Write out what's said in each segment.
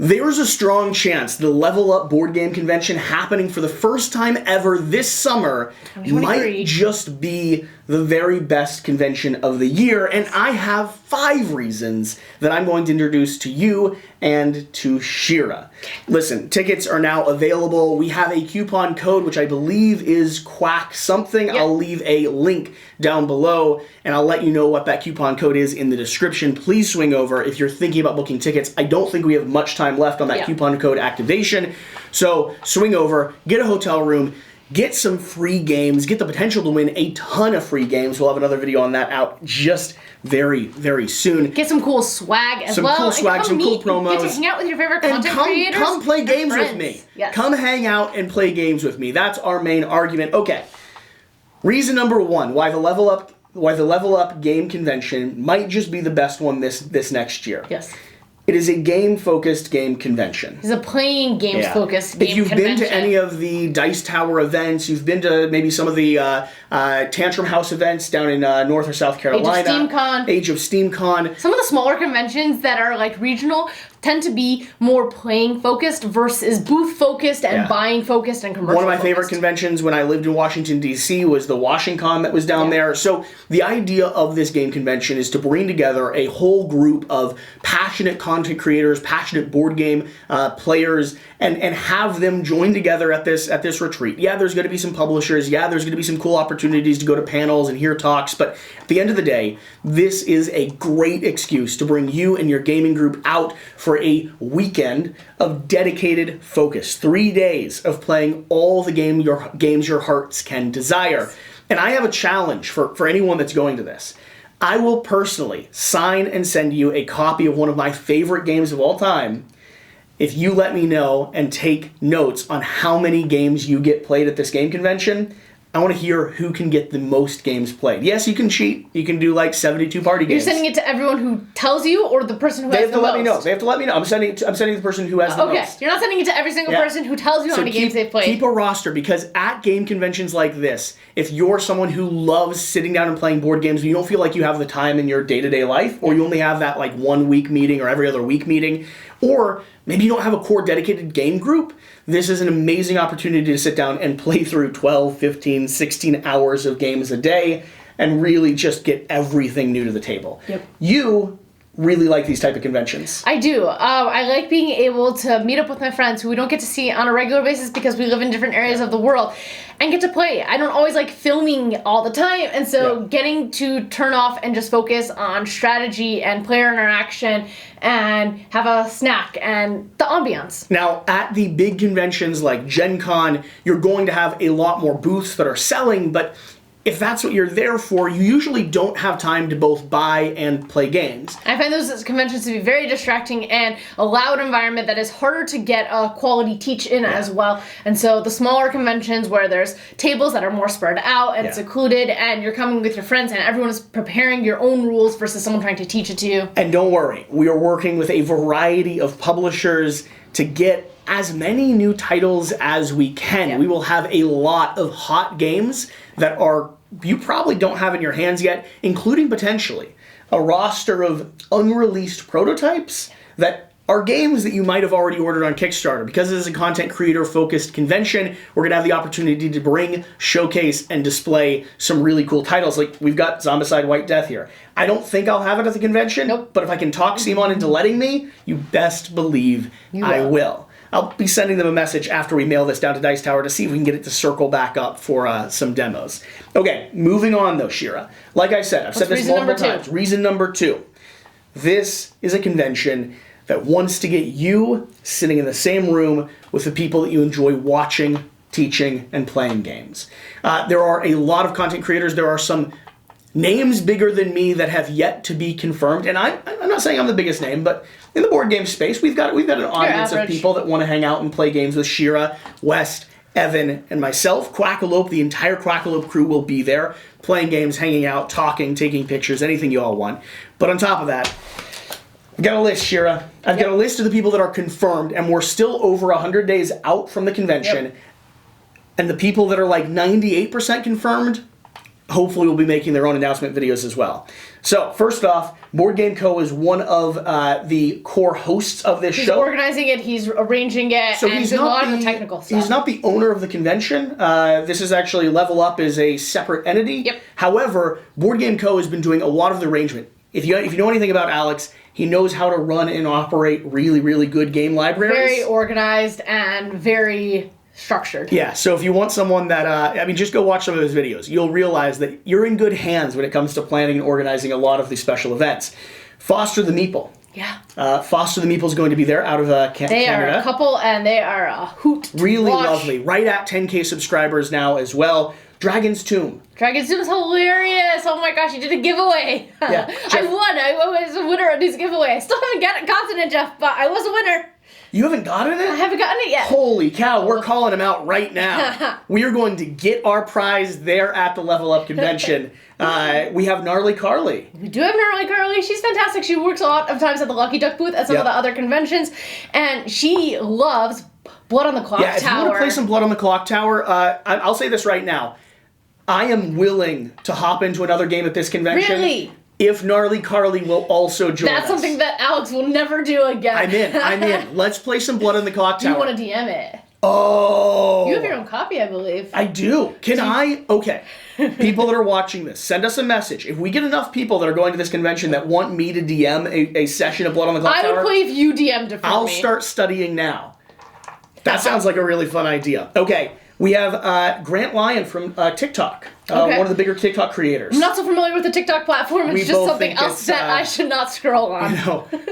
There's a strong chance the Level Up board game convention happening for the first time ever this summer might just be the very best convention of the year, and I have 5 reasons that I'm going to introduce to you and to Shira. Listen, tickets are now available. We have a coupon code, which I believe is Quack something. Yep. I'll leave a link down below, and I'll let you know what that coupon code is in the description. Please swing over if you're thinking about booking tickets. I don't think we have much time left on that coupon code activation, so swing over, get a hotel room, get some free games, get the potential to win a ton of free games. We'll have another video on that out just very, very soon. Get some cool swag as well. Some cool swag, some cool promos. Get to hang out with your favorite content creators. Come play games with me. Yes. Come hang out and play games with me. That's our main argument. Okay. Reason number 1 why the Level Up game convention might just be the best one this next year. Yes. It is a game-focused game convention. It's a playing games-focused game convention. If you've been to any of the Dice Tower events, you've been to maybe some of the Tantrum House events down in North or South Carolina. Age of SteamCon. Some of the smaller conventions that are like regional tend to be more playing focused versus booth focused and buying focused and commercial One of my favorite conventions when I lived in Washington, D.C. was the WashingCon that was down there. So the idea of this game convention is to bring together a whole group of passionate content creators, passionate board game players, and have them join together at this retreat. Yeah, there's going to be some publishers. Yeah, there's going to be some cool opportunities to go to panels and hear talks. But at the end of the day, this is a great excuse to bring you and your gaming group out for a weekend of dedicated focus. 3 days of playing all the games your hearts can desire. And I have a challenge for anyone that's going to this. I will personally sign and send you a copy of one of my favorite games of all time if you let me know and take notes on how many games you get played at this game convention. I want to hear who can get the most games played. Yes, you can cheat. You can do like 72 party games. You're sending it to everyone who tells you, or the person who has the most? They have to let me know. They have to let me know. I'm sending it to the person who has the most. Okay, you're not sending it to every single person who tells you how many games they've played. Keep a roster, because at game conventions like this, if you're someone who loves sitting down and playing board games, but you don't feel like you have the time in your day-to-day life, or you only have that like 1 week meeting or every other week meeting, or maybe you don't have a core dedicated game group, this is an amazing opportunity to sit down and play through 12, 15, 16 hours of games a day and really just get everything new to the table. Yep. You really like these type of conventions. I do. I like being able to meet up with my friends who we don't get to see on a regular basis because we live in different areas of the world and get to play. I don't always like filming all the time, and so getting to turn off and just focus on strategy and player interaction and have a snack and the ambiance. Now, at the big conventions like Gen Con, you're going to have a lot more booths that are selling, but if that's what you're there for, you usually don't have time to both buy and play games. I find those conventions to be very distracting and a loud environment that is harder to get a quality teach in as well. And so the smaller conventions where there's tables that are more spread out and secluded, and you're coming with your friends and everyone is preparing your own rules versus someone trying to teach it to you. And don't worry, we are working with a variety of publishers to get as many new titles as we can. We will have a lot of hot games that you probably don't have in your hands yet, including potentially a roster of unreleased prototypes that are games that you might have already ordered on Kickstarter. Because this is a content creator focused convention, we're going to have the opportunity to bring, showcase, and display some really cool titles. Like we've got Zombicide White Death here. I don't think I'll have it at the convention, but if I can talk Simon into letting me, you best believe I will. I'll be sending them a message after we mail this down to Dice Tower to see if we can get it to circle back up for some demos. Okay, moving on though, Shira. Like I said, I've said this multiple times. Reason number 2. This is a convention that wants to get you sitting in the same room with the people that you enjoy watching, teaching, and playing games. There are a lot of content creators. There are some names bigger than me that have yet to be confirmed, and I'm not saying I'm the biggest name, but in the board game space, we've got an audience of people that want to hang out and play games with Shira, West, Evan, and myself. Quackalope, the entire Quackalope crew will be there, playing games, hanging out, talking, taking pictures, anything you all want. But on top of that, I've got a list, Shira. I've got a list of the people that are confirmed, and we're still over 100 days out from the convention. And the people that are like 98% confirmed, hopefully will be making their own announcement videos as well. So, first off, Board Game Co. is one of the core hosts of this show. He's organizing it, he's arranging it, so and doing a lot of the technical stuff. He's not the owner of the convention. This is actually Level Up is a separate entity. Yep. However, Board Game Co. has been doing a lot of the arrangement. If you know anything about Alex, he knows how to run and operate really, really good game libraries. Very organized and very structured. Yeah, so if you want someone that, just go watch some of his videos. You'll realize that you're in good hands when it comes to planning and organizing a lot of these special events. Foster the Meeple. Yeah. Foster the Meeple is going to be there out of Canada. They are a couple, and they are a hoot to Really watch. lovely. Right at 10K subscribers now as well. Dragon's Tomb. Dragon's Tomb is hilarious. Oh my gosh, you did a giveaway. Yeah, I won. I was a winner of this giveaway. I still haven't gotten it, Jeff, but I was a winner. You haven't gotten it? I haven't gotten it yet. Holy cow, we're calling him out right now. We are going to get our prize there at the Level Up convention. We have Gnarly Carly. We do have Gnarly Carly. She's fantastic. She works a lot of times at the Lucky Duck booth at some of the other conventions, and she loves Blood on the Clock Tower. Yeah, if you want to play some Blood on the Clock Tower, I'll say this right now. I am willing to hop into another game at this convention. Really? If Gnarly Carly will also join That's us. something that Alex will never do again. I'm in. Let's play some Blood on the Clock Tower. You want to DM it? Oh. You have your own copy, I believe. I do. Can I? Okay. People that are watching this, send us a message. If we get enough people that are going to this convention that want me to DM a session of Blood on the Clock Tower, I would play if you DM'd it for me. I'll start studying now. That sounds like a really fun idea. Okay. We have Grant Lyon from TikTok, one of the bigger TikTok creators. I'm not so familiar with the TikTok platform. It's just something else that I should not scroll on.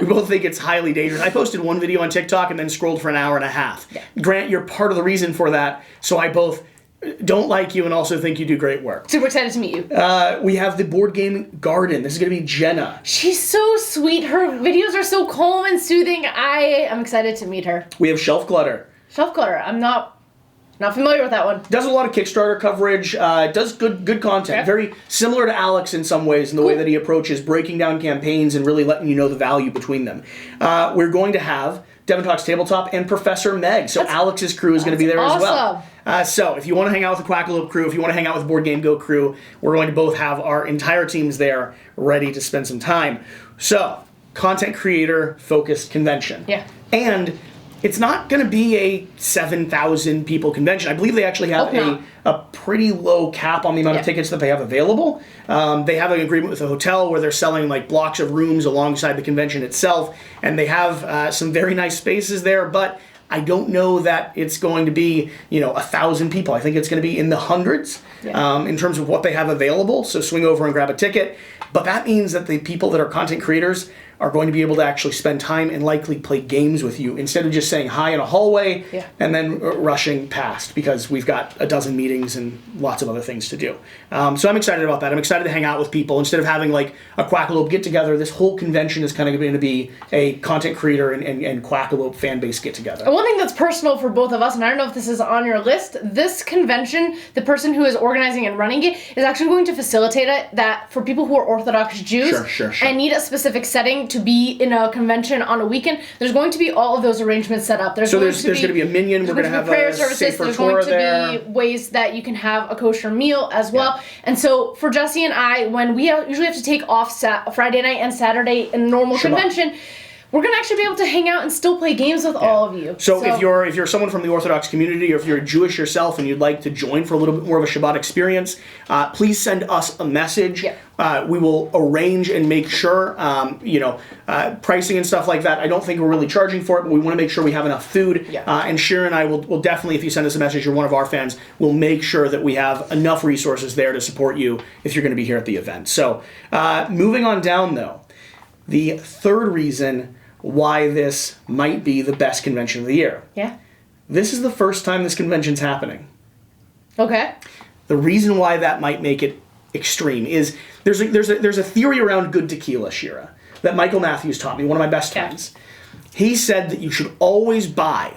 We both think it's highly dangerous. I posted one video on TikTok and then scrolled for an hour and a half. Yeah. Grant, you're part of the reason for that, so I both don't like you and also think you do great work. Super excited to meet you. We have the Board Game Garden. This is going to be Jenna. She's so sweet. Her videos are so calm and soothing. I am excited to meet her. We have Shelf Clutter. Shelf Clutter. I'm not familiar with that one. Does a lot of Kickstarter coverage, does good content. Yeah. Very similar to Alex in some ways in the way that he approaches breaking down campaigns and really letting you know the value between them. We're going to have Devon Talks Tabletop and Professor Meg. So Alex's crew is going to be there as well. So if you want to hang out with the Quackalope crew, if you want to hang out with the Board Game Go crew, we're going to both have our entire teams there ready to spend some time. So, content creator focused convention. Yeah. And it's not going to be a 7,000 people convention. I believe they actually have a pretty low cap on the amount of tickets that they have available. They have an agreement with a hotel where they're selling like blocks of rooms alongside the convention itself, and they have some very nice spaces there, but I don't know that it's going to be, 1,000 people. I think it's going to be in the hundreds in terms of what they have available, so swing over and grab a ticket. But that means that the people that are content creators are going to be able to actually spend time and likely play games with you instead of just saying hi in a hallway and then rushing past because we've got a dozen meetings and lots of other things to do. So I'm excited about that. I'm excited to hang out with people. Instead of having like a Quackalope get-together, this whole convention is kind of going to be a content creator and Quackalope fan base get-together. One thing that's personal for both of us, and I don't know if this is on your list, this convention, the person who is organizing and running it is actually going to facilitate it that for people who are Orthodox Jews and need a specific setting to be in a convention on a weekend, there's going to be all of those arrangements set up. There's going to be a minion. We're going to have prayer a services. Sefer There's Torah going to be ways that you can have a kosher meal as well. And so for Jesse and I, when we usually have to take off Friday night and Saturday in a normal convention, we're going to actually be able to hang out and still play games with all of you. So if you're someone from the Orthodox community, or if you're Jewish yourself and you'd like to join for a little bit more of a Shabbat experience, please send us a message. We will arrange and make sure, pricing and stuff like that. I don't think we're really charging for it, but we want to make sure we have enough food. And Sharon and I will definitely, if you send us a message, you're one of our fans, we'll make sure that we have enough resources there to support you if you're going to be here at the event. So moving on down, though, the third reason why this might be the best convention of the year. This is the first time this convention's happening. Okay. The reason why that might make it extreme is there's a theory around good tequila, Shira, that Michael Matthews taught me, one of my best friends. He said that you should always buy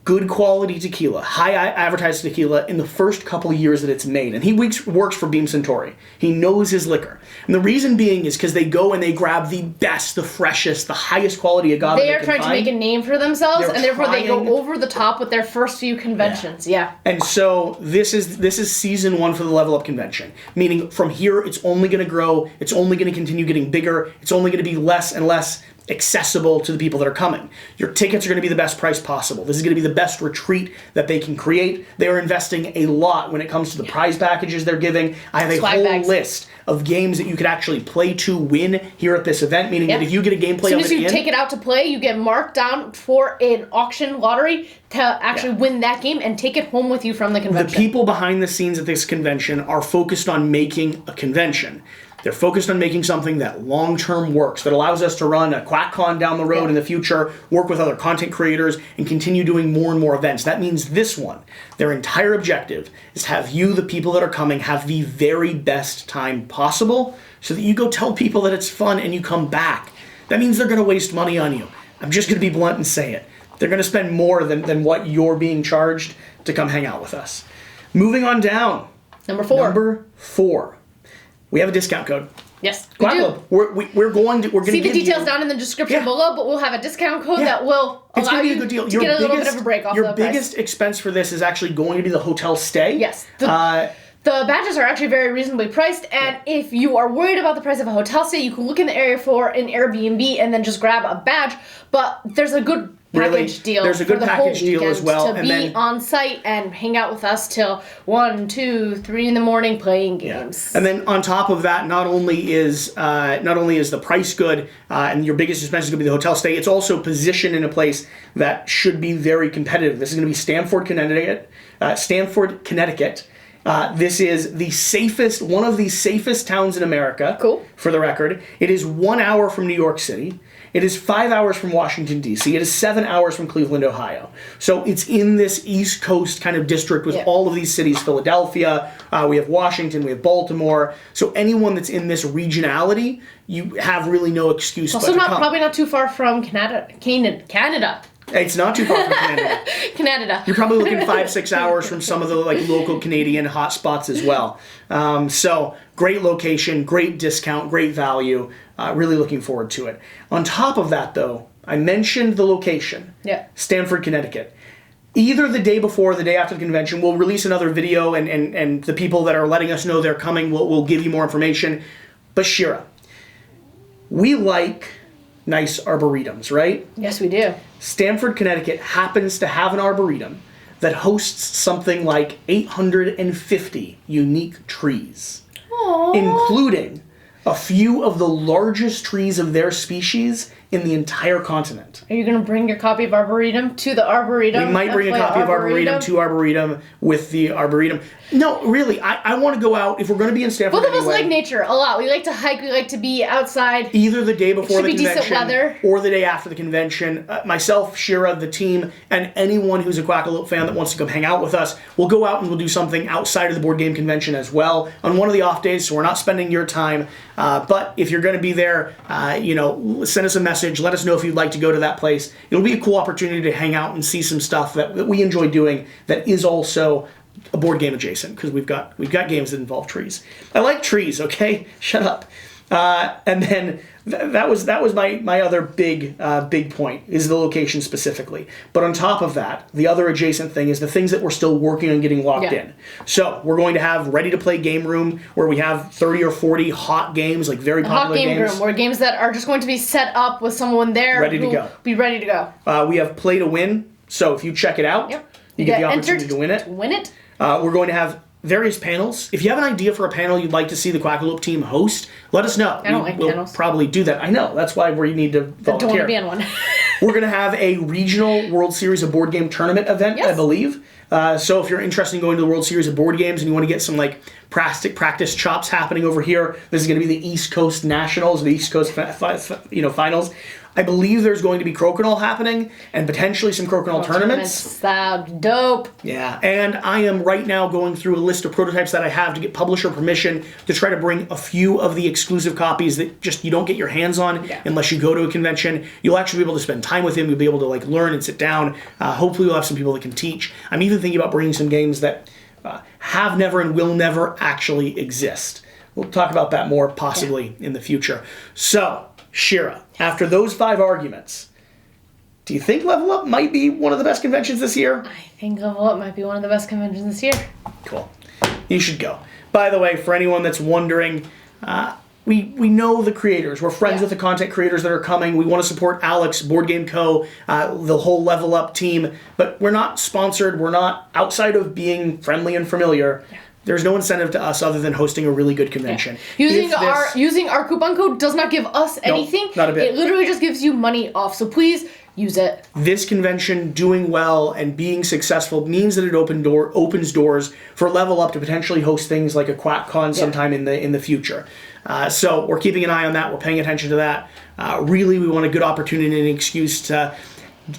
good quality tequila, high advertised tequila in the first couple of years that it's made. And he works for Beam Suntory. He knows his liquor. And the reason being is because they go and they grab the best, the freshest, the highest quality agave they are trying to make a name for themselves, and therefore they go over the top with their first few conventions. Yeah. And so this is season 1 for the Level Up convention, meaning from here it's only going to grow, it's only going to continue getting bigger, it's only going to be less and less accessible to the people that are coming. Your tickets are going to be the best price possible. This is going to be the best retreat that they can create. They are investing a lot when it comes to the prize packages they're giving. I have a whole list of games that you could actually play to win here at this event, meaning that if you get a gameplay as soon as you take it out to play, you get marked down for an auction lottery to actually win that game and take it home with you from the convention. The people behind the scenes at this convention are focused on making a convention. They're focused on making something that long-term works, that allows us to run a QuackCon down the road in the future, work with other content creators, and continue doing more and more events. That means this one, their entire objective is to have you, the people that are coming, have the very best time possible so that you go tell people that it's fun and you come back. That means they're going to waste money on you. I'm just going to be blunt and say it. They're going to spend more than what you're being charged to come hang out with us. Moving on down. Number 4. We have a discount code. Yes, Quackalope. We're going to see the details down in the description below, but we'll have a discount code that will allow you to get a little bit of a break off the price. Your biggest expense for this is actually going to be the hotel stay. Yes. The badges are actually very reasonably priced, and if you are worried about the price of a hotel stay, you can look in the area for an Airbnb and then just grab a badge. But there's a good package deal. There's a good package deal as well, to be on site and hang out with us till 1, 2, 3 in the morning playing games. Yeah. And then on top of that, not only is the price good and your biggest expense is going to be the hotel stay, it's also positioned in a place that should be very competitive. This is going to be Stamford, Connecticut. This is one of the safest towns in America. Cool. For the record, it is 1 hour from New York City. It is 5 hours from Washington, D.C. It is 7 hours from Cleveland, Ohio. So it's in this East Coast kind of district with all of these cities. Philadelphia, we have Washington, we have Baltimore. So anyone that's in this regionality, you have really no excuse but to come. Also probably not too far from Canada. It's not too far from Canada. Canada. You're probably looking 5-6 hours from some of the local Canadian hotspots as well. So great location, great discount, great value. Really looking forward to it. On top of that, though, I mentioned the location. Yeah. Stamford, Connecticut. Either the day before or the day after the convention, we'll release another video, and the people that are letting us know they're coming will give you more information. But Shira, we like nice arboretums, right? Yes, we do. Stamford, Connecticut happens to have an arboretum that hosts something like 850 unique trees, including a few of the largest trees of their species in the entire continent. Are you going to bring your copy of Arboretum to the Arboretum? We might bring a copy of Arboretum to Arboretum with the Arboretum. No, really, I want to go out. If we're going to be in Stamford Both of us like nature a lot. We like to hike. We like to be outside. Either the day before the convention decent weather. Or the day after the convention. Myself, Shira, the team, and anyone who's a Quackalope fan that wants to come hang out with us, we'll go out and we'll do something outside of the board game convention as well on one of the off days, so we're not spending your time. But if you're going to be there, send us a message. Let us know if you'd like to go to that place. It'll be a cool opportunity to hang out and see some stuff that we enjoy doing that is also a board game adjacent, because we've got games that involve trees. I like trees, okay? Shut up. And then that was my other big point, is the location specifically. But on top of that, the other adjacent thing is the things that we're still working on getting locked in. So we're going to have ready-to-play game room where we have 30 or 40 hot games, like very popular games. Hot game room, where games that are just going to be set up with someone there ready to go. Be ready to go. We have play to win, so if you check it out, you get the opportunity to win it. We're going to have various panels. If you have an idea for a panel you'd like to see the Quackalope team host, let us know. I don't like we'll panels. Probably do that. I know. That's why we need to volunteer. I don't want to be on one. We're going to have a regional World Series of Board Game tournament event, I believe. So if you're interested in going to the World Series of Board Games and you want to get some practice chops happening over here, this is going to be the East Coast Nationals, the East Coast finals. I believe there's going to be Crokinole happening and potentially some Crokinole tournaments. That's dope. Yeah, and I am right now going through a list of prototypes that I have to get publisher permission to try to bring a few of the exclusive copies that just you don't get your hands on unless you go to a convention. You'll actually be able to spend time with him. You'll be able to like learn and sit down. Hopefully we'll have some people that can teach. I'm even thinking about bringing some games that have never and will never actually exist. We'll talk about that more possibly in the future. So, Shira, after those 5 arguments, do you think Level Up might be one of the best conventions this year? I think Level Up might be one of the best conventions this year. Cool. You should go. By the way, for anyone that's wondering, we know the creators. We're friends with the content creators that are coming. We want to support Alex, Board Game Co., the whole Level Up team, but we're not sponsored. We're not, outside of being friendly and familiar, there's no incentive to us other than hosting a really good convention. Using our coupon code does not give us anything. Not a bit. It literally just gives you money off. So please use it. This convention doing well and being successful means that it opens doors for Level Up to potentially host things like a QuackCon sometime in the future. So we're keeping an eye on that. We're paying attention to that. Really, we want a good opportunity and an excuse to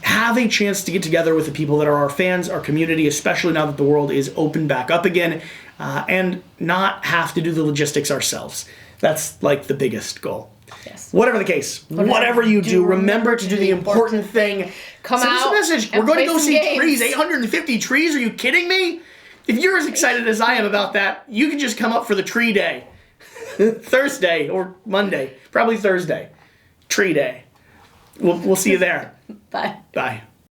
have a chance to get together with the people that are our fans, our community, especially now that the world is open back up again, and not have to do the logistics ourselves. That's like the biggest goal. Yes. Whatever the case, whatever you do, remember to do the important thing. Send us a message. We're going to go see games. trees. 850 trees? Are you kidding me? If you're as excited as I am about that, you can just come up for the tree day. Thursday or Monday. Probably Thursday. Tree day. We'll see you there. Bye. Bye.